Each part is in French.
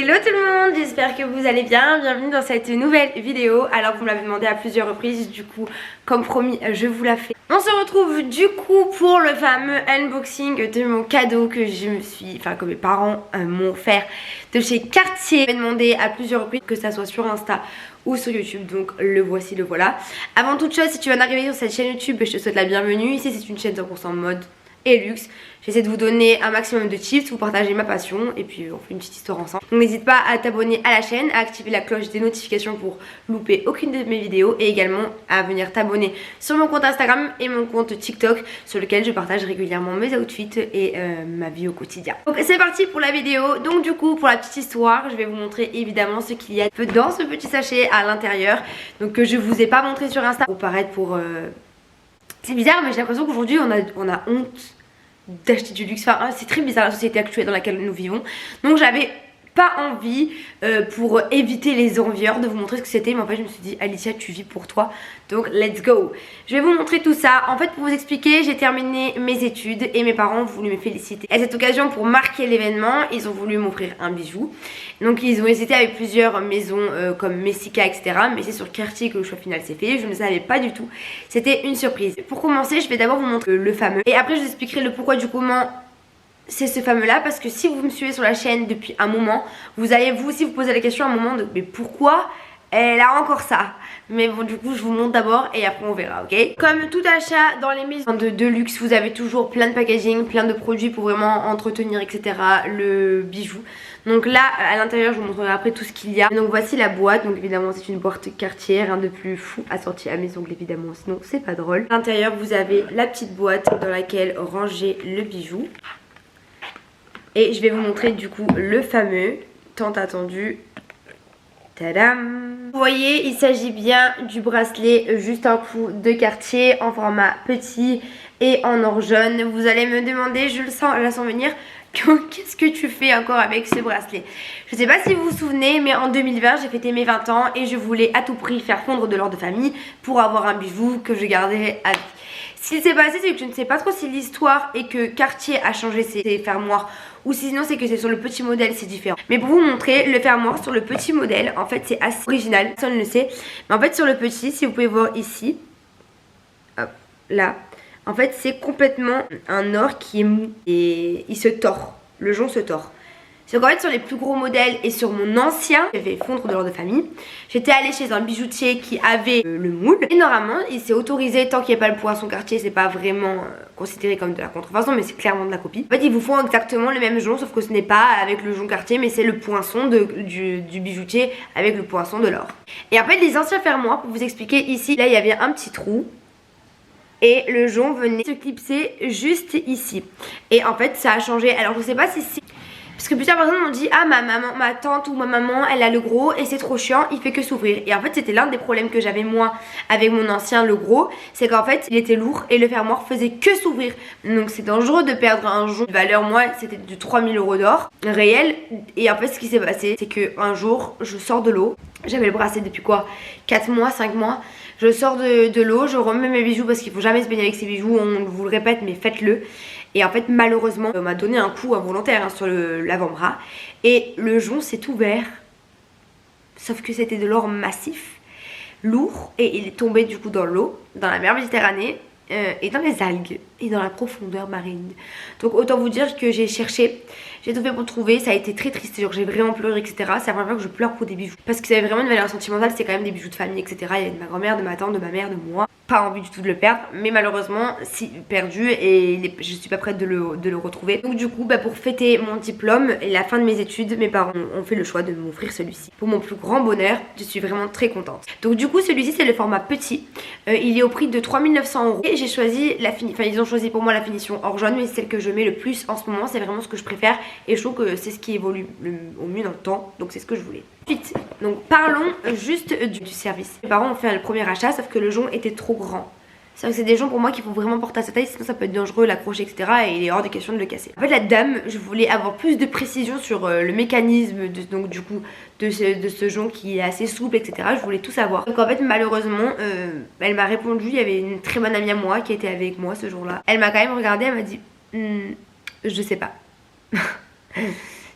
Hello tout le monde, j'espère que vous allez bien, bienvenue dans cette nouvelle vidéo. Alors vous me l'avez demandé à plusieurs reprises, du coup comme promis je vous la fais. On se retrouve du coup pour le fameux unboxing de mon cadeau que que mes parents m'ont offert de chez Cartier. J'ai demandé à plusieurs reprises que ça soit sur Insta ou sur YouTube, donc le voici, le voilà. Avant toute chose, si tu viens d'arriver sur cette chaîne YouTube, je te souhaite la bienvenue. Ici c'est une chaîne 100% mode et luxe. J'essaie de vous donner un maximum de tips, vous partager ma passion et puis on fait une petite histoire ensemble. Donc n'hésite pas à t'abonner à la chaîne, à activer la cloche des notifications pour louper aucune de mes vidéos et également à venir t'abonner sur mon compte Instagram et mon compte TikTok sur lequel je partage régulièrement mes outfits et ma vie au quotidien. Donc c'est parti pour la vidéo. Donc du coup pour la petite histoire, je vais vous montrer évidemment ce qu'il y a dans ce petit sachet à l'intérieur. Donc que je vous ai pas montré sur Insta pour paraître pour... C'est bizarre mais j'ai l'impression qu'aujourd'hui on a honte d'acheter du luxe. Enfin c'est très bizarre la société actuelle dans laquelle nous vivons. Donc j'avais pas envie pour éviter les envieurs de vous montrer ce que c'était. Mais en fait je me suis dit Alicia tu vis pour toi. Donc let's go. Je vais vous montrer tout ça. En fait pour vous expliquer, j'ai terminé mes études et mes parents ont voulu me féliciter. À cette occasion, pour marquer l'événement, ils ont voulu m'offrir un bijou. Donc ils ont hésité avec plusieurs maisons comme Messika etc. Mais c'est sur Cartier que le choix final s'est fait. Je ne savais pas du tout. C'était une surprise. Pour commencer je vais d'abord vous montrer le fameux. Et après je vous expliquerai le pourquoi du comment c'est ce fameux là, parce que si vous me suivez sur la chaîne depuis un moment, vous allez vous aussi vous poser la question à un moment de mais pourquoi elle a encore ça. Mais bon du coup je vous montre d'abord et après on verra, ok. Comme tout achat dans les maisons de luxe, vous avez toujours plein de packaging, plein de produits pour vraiment entretenir etc. le bijou. Donc là à l'intérieur je vous montrerai après tout ce qu'il y a. Donc voici la boîte, donc évidemment c'est une boîte Cartier, rien de plus fou assorti à mes ongles évidemment, sinon c'est pas drôle. À l'intérieur vous avez la petite boîte dans laquelle ranger le bijou. Et je vais vous montrer du coup le fameux, tant attendu, tadam. Vous voyez, il s'agit bien du bracelet juste un coup de Cartier en format petit et en or jaune. Vous allez me demander, je la sens venir, qu'est-ce que tu fais encore avec ce bracelet? Je sais pas si vous vous souvenez, mais en 2020 j'ai fêté mes 20 ans et je voulais à tout prix faire fondre de l'or de famille pour avoir un bijou que je garderai à vie. Ce qui s'est passé, c'est que je ne sais pas trop si l'histoire est que Cartier a changé ses fermoirs ou sinon c'est que c'est sur le petit modèle, c'est différent. Mais pour vous montrer, le fermoir sur le petit modèle, en fait c'est assez original, personne ne le sait. Mais en fait sur le petit, si vous pouvez voir ici, hop, là, en fait c'est complètement un or qui est mou et il se tord, le jonc se tord. C'est qu'en fait sur les plus gros modèles et sur mon ancien, j'avais fondre de l'or de famille, j'étais allée chez un bijoutier qui avait le moule. Et normalement il s'est autorisé, tant qu'il n'y a pas le poinçon Cartier, c'est pas vraiment considéré comme de la contrefaçon mais c'est clairement de la copie. En fait ils vous font exactement le même jonc sauf que ce n'est pas avec le jonc Cartier mais c'est le poinçon du bijoutier avec le poinçon de l'or. Et en fait les anciens fermoirs, pour vous expliquer ici, là il y avait un petit trou. Et le jonc venait se clipser juste ici. Et en fait ça a changé, alors je sais pas si c'est... Parce que plusieurs personnes m'ont dit ah ma tante ou ma maman elle a le gros et c'est trop chiant, il fait que s'ouvrir. Et en fait c'était l'un des problèmes que j'avais moi avec mon ancien le gros, c'est qu'en fait il était lourd et le fermoir faisait que s'ouvrir. Donc c'est dangereux de perdre un jonc de valeur, moi c'était de 3000 € d'or réel. Et en fait ce qui s'est passé c'est que un jour je sors de l'eau, j'avais le bracelet depuis quoi 4 mois, 5 mois. Je sors de l'eau, je remets mes bijoux parce qu'il faut jamais se baigner avec ses bijoux, on vous le répète mais faites-le. Et en fait malheureusement on m'a donné un coup involontaire sur l'avant-bras et le jonc s'est ouvert. Sauf que c'était de l'or massif, lourd, et il est tombé du coup dans l'eau, dans la mer Méditerranée et dans les algues et dans la profondeur marine. Donc autant vous dire que j'ai cherché, j'ai tout fait pour trouver, ça a été très triste, genre j'ai vraiment pleuré etc. C'est la première fois que je pleure pour des bijoux. Parce que ça avait vraiment une valeur sentimentale, c'est quand même des bijoux de famille etc. Il y avait de ma grand-mère, de ma tante, de ma mère, de moi. Pas envie du tout de le perdre, mais malheureusement si perdu et je suis pas prête de le retrouver. Donc du coup pour fêter mon diplôme et la fin de mes études, mes parents ont fait le choix de m'offrir celui-ci. Pour mon plus grand bonheur, je suis vraiment très contente. Donc du coup celui-ci c'est le format petit, il est au prix de 3900 € et j'ai choisi la finition, enfin ils ont choisi pour moi la finition or jaune, mais c'est celle que je mets le plus en ce moment, c'est vraiment ce que je préfère et je trouve que c'est ce qui évolue au mieux dans le temps, donc c'est ce que je voulais. Ensuite, donc parlons juste du service. Mes parents ont fait le premier achat sauf que le jonc était trop grand. C'est vrai que c'est des joncs pour moi qu'il faut vraiment porter à sa taille, sinon ça peut être dangereux, l'accrocher etc. et il est hors de question de le casser. En fait la dame, je voulais avoir plus de précision sur le mécanisme donc du coup de ce jonc qui est assez souple etc. Je voulais tout savoir. Donc en fait malheureusement elle m'a répondu, il y avait une très bonne amie à moi qui était avec moi ce jour là. Elle m'a quand même regardé, elle m'a dit je sais pas.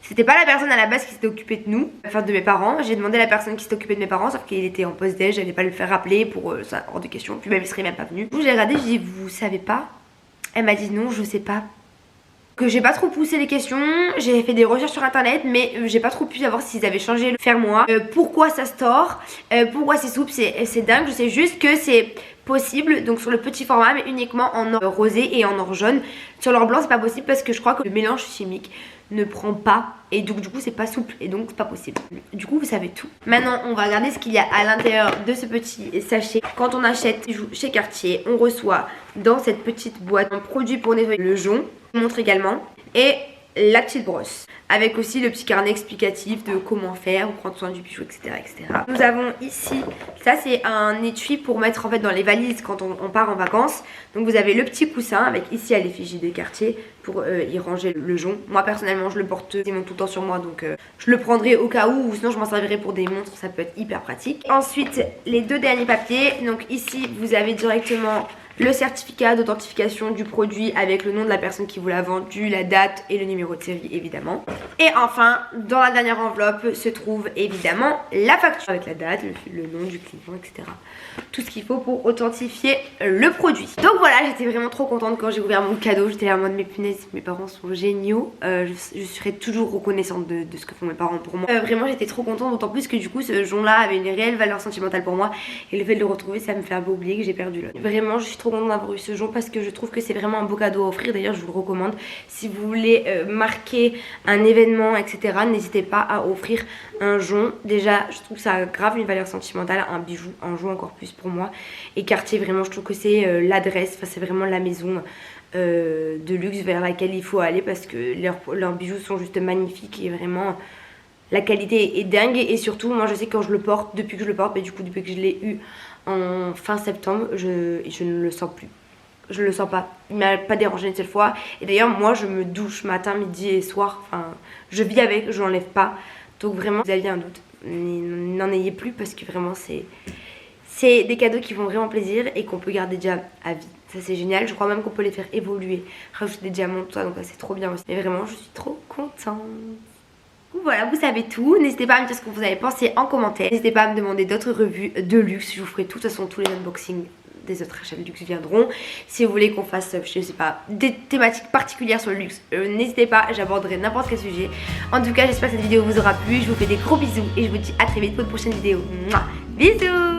C'était pas la personne à la base qui s'était occupée de nous, enfin de mes parents. J'ai demandé à la personne qui s'était occupée de mes parents, sauf qu'il était en pause-déj, j'allais pas le faire rappeler pour ça, hors de question. Puis même il serait même pas venu. Du coup j'ai regardé, j'ai dit vous savez pas? Elle m'a dit non, je sais pas. Que j'ai pas trop poussé les questions, j'ai fait des recherches sur internet mais j'ai pas trop pu savoir s'ils avaient changé le fermoir, pourquoi ça se tord, pourquoi c'est souple, c'est dingue. Je sais juste que c'est possible donc sur le petit format mais uniquement en or rosé et en or jaune. Sur l'or blanc c'est pas possible parce que je crois que le mélange chimique ne prend pas et donc du coup c'est pas souple et donc c'est pas possible. Du coup vous savez tout. Maintenant on va regarder ce qu'il y a à l'intérieur de ce petit sachet. Quand on achète chez Cartier, on reçoit dans cette petite boîte un produit pour nettoyer le jonc, je montre également, et la petite brosse avec aussi le petit carnet explicatif de comment faire, prendre soin du bijou, etc., etc. Nous avons ici, ça c'est un étui pour mettre en fait dans les valises quand on part en vacances. Donc vous avez le petit coussin avec ici à l'effigie de Cartier pour y ranger le jonc. Moi personnellement je le porte quasiment tout le temps sur moi, donc je le prendrai au cas où, ou sinon je m'en servirai pour des montres, ça peut être hyper pratique. Ensuite les deux derniers papiers, donc ici vous avez directement le certificat d'authentification du produit avec le nom de la personne qui vous l'a vendu, la date et le numéro de série évidemment. Et enfin, dans la dernière enveloppe se trouve évidemment la facture avec la date, le nom du client, etc. Tout ce qu'il faut pour authentifier le produit. Donc voilà, j'étais vraiment trop contente quand j'ai ouvert mon cadeau. J'étais là en mode mais punaise, mes parents sont géniaux. Je serai toujours reconnaissante de ce que font mes parents pour moi. Vraiment j'étais trop contente, d'autant plus que du coup ce jonc là avait une réelle valeur sentimentale pour moi. Et le fait de le retrouver ça me fait un peu oublier que j'ai perdu l'autre. Vraiment je suis trop contente d'avoir eu ce jonc parce que je trouve que c'est vraiment un beau cadeau à offrir. D'ailleurs je vous le recommande si vous voulez marquer un événement etc, n'hésitez pas à offrir un jonc. Déjà je trouve que ça a grave une valeur sentimentale, un bijou, un jonc encore plus pour moi. Et Cartier vraiment je trouve que c'est l'adresse, enfin c'est vraiment la maison de luxe vers laquelle il faut aller parce que leurs bijoux sont juste magnifiques et vraiment la qualité est dingue. Et surtout moi je sais que quand je le porte, depuis que je le porte, mais du coup depuis que je l'ai eu en fin septembre, je ne le sens plus. Je le sens pas, il m'a pas dérangé une seule fois. Et d'ailleurs moi je me douche matin, midi et soir, enfin je vis avec, je l'enlève pas. Donc vraiment si vous aviez un doute, n'en ayez plus parce que vraiment c'est des cadeaux qui font vraiment plaisir et qu'on peut garder déjà à vie. Ça c'est génial, je crois même qu'on peut les faire évoluer, rajouter des diamants, tout ça, donc c'est trop bien aussi. Mais vraiment je suis trop contente. Voilà, vous savez tout. N'hésitez pas à me dire ce que vous avez pensé en commentaire. N'hésitez pas à me demander d'autres revues de luxe. Je vous ferai de toute façon tous les unboxings des autres achats de luxe viendront. Si vous voulez qu'on fasse, je sais pas, des thématiques particulières sur le luxe, n'hésitez pas, j'aborderai n'importe quel sujet. En tout cas, j'espère que cette vidéo vous aura plu. Je vous fais des gros bisous et je vous dis à très vite pour une prochaine vidéo. Mouah. Bisous.